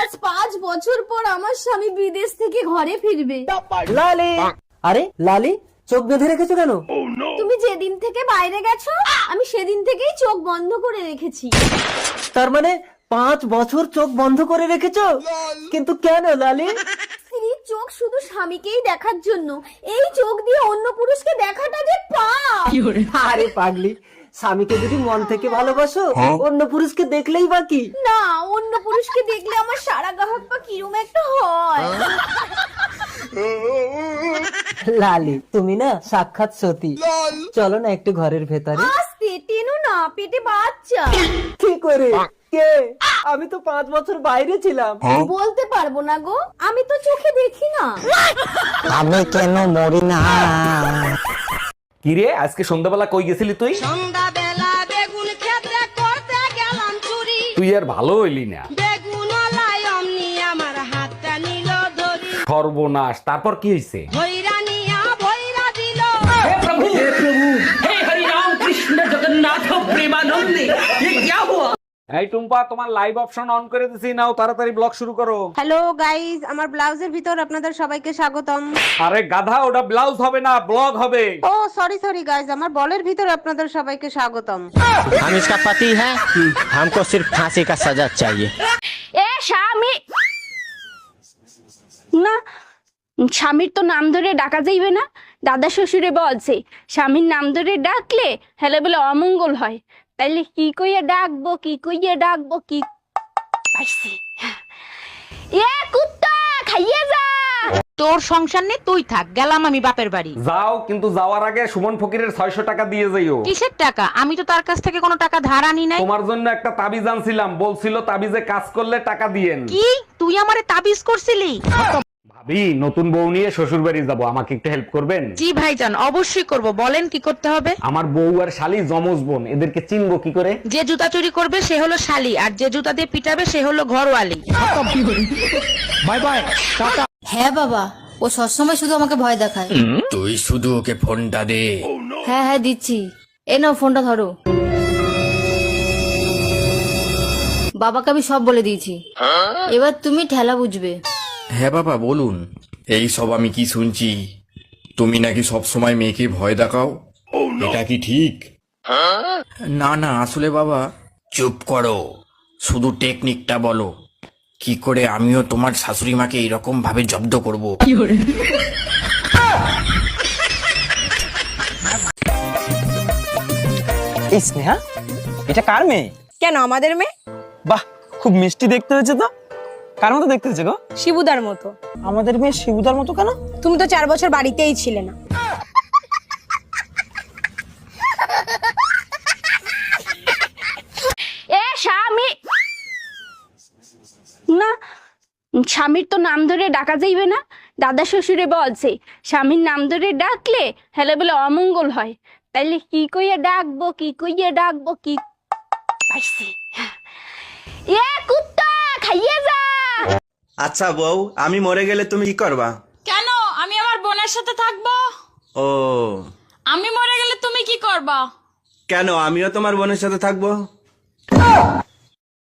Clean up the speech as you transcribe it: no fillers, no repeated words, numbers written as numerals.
আজ 5 বছর পর আমার স্বামী বিদেশ থেকে ঘরে ফিরবে। লালি, আরে লালি চোখ বেঁধে রেখেছো কেন? তুমি যেদিন থেকে বাইরে গেছো আমি সেদিন থেকেই চোখ বন্ধ করে রেখেছি। তার মানে 5 বছর চোখ বন্ধ করে রেখেছো? কিন্তু কেন লালি? স্ত্রীর চোখ শুধু স্বামীকেই দেখার জন্য, এই চোখ দিয়ে অন্য পুরুষকে দেখাটা যে পাপ। আরে পাগলি, স্বামীকে যদি মন থেকে ভালোবাসো অন্য পুরুষকে দেখলেই বাকি। না, অন্য পুরুষকে দেখলে আমার সারা গা হাত পা কিরম একটা হয়। লালি তুমি না সাক্ষাৎ সতী। চলো না একটু ঘরের ভেতরে। আস্তে টেনো না, পেটে বাচ্চা। কি করে? কে? আমি তো 5 বছর বাইরে ছিলাম। বলতে পারবো না গো, আমি তো চোখে দেখি না। আমি কেন মরি না? কিরে আজকে সন্ধ্যাবেলা কই গেছিলি তুই? সন্ধ্যাবেলা বেগুন ক্ষেত্রে করতে গেলাম চুরি, তুই আর ভালো হইলি না। বেগুন লাই অমনি আমার হাতটা নিল ধরি, সর্বনাশ, তারপর কি হইছে? ভৈরা নিয়া ভৈরা দিল। এই টুম্পা, তোমার লাইভ অপশন অন করে দিছি, নাও তাড়াতাড়ি ব্লগ শুরু করো। হ্যালো গাইস, আমার ব্লাউজের ভিতর আপনাদের সবাইকে স্বাগতম। আরে গাধা, ওটা ব্লাউজ হবে না, ব্লগ হবে। ও সরি গাইস, আমার বলের ভিতর আপনাদের সবাইকে স্বাগতম। हम इसका पति है, हमको सिर्फ फांसी का सजा चाहिए। এ স্বামী না, স্বামীর তো নাম ধরে ডাকা যাইবে না। দাদা শ্বশুরে বলছে স্বামীর নাম ধরে ডাকলে হেলে বলে অমঙ্গল হয়। তাইলে কি কইয়া ডাকবো, কি কইয়া ডাকবো, কি পাইছি। এ কুত্তা খাইয়ে যা। তোর সংসার নেই, তুই থাক, গেলাম আমি বাপের বাড়ি। যাও, কিন্তু যাওয়ার আগে সুমন ফকিরের 600 টাকা দিয়ে যাইও। কিসের টাকা? আমি তো তার কাছ থেকে কোনো টাকা ধার আনি নাই। তোমার জন্য একটা তাবিজ আনছিলাম, বলছিল তাবিজে কাজ করলে টাকা দিয়েন। কি তুই আমারে তাবিজ করছিলি? ভাবি, নতুন বউ নিয়ে শ্বশুর বাড়ি যাবো, আমাকে একটু হেল্প করবেন? জি ভাইজান, অবশ্যই করব, বলেন কি করতে হবে। আমার বউ আর শালি জমজ বোন, এদেরকে চিনবো কি করে? যে জুতা চুরি করবে সে হলো শালি, আর যে জুতা দিয়ে পিটাবে সে হলো ঘরওয়ালি। Bye bye Tata. হ্যাঁ বাবা, ও সবসময় শুধু আমাকে ভয় দেখায়। তুই শুধু ওকে ফোনটা দে। হ্যাঁ হ্যাঁ দিচ্ছি, এ নাও ফোনটা ধরো। বাবাকে আমি সব বলে দিয়েছি, এবার তুমি ঠেলা বুঝবে। হ্যাঁ বাবা বলুন। এই সব আমি কি শুনছি? তুমি নাকি সব সময় মেয়েকে ভয় দেখাও, এটা কি ঠিক? না না, আসলে বাবা। চুপ করো, শুধু টেকনিকটা বলো, কি করে আমিও তোমার শাশুড়ি মাকে এরকম ভাবে জব্দ করব। এই স্নেহা, এটা কার মেয়ে? কেন আমাদের মেয়ে? বাহ, খুব মিষ্টি দেখতে হয়েছে তো। কার মতো দেখতে হয়েছে গো? শিবুদার মতো। আমাদের মেয়ে শিবুদার মতো কেন? তুমি তো 4 বছর বাড়িতেই ছিলে না। এ স্বামী না, স্বামীর তো নাম ধরে ডাকা যাইবে না। দাদা শ্বশুরে বলছে স্বামীর নাম ধরে ডাকলে হেলে বলে অমঙ্গল হয়। তাইলে কি কইয়া ডাকবো, কি কইয়া ডাকবো, কি পাইছি। এ কুত্তা খাইয়ে যা। আচ্ছা বউ, আমি মরে গেলে তুমি কি করবা? কেন? আমি আমার বোনের সাথে থাকবো। ও, আমি মরে গেলে তুমি কি করবা? কেন? আমিও তোমার বোনের সাথে থাকবো।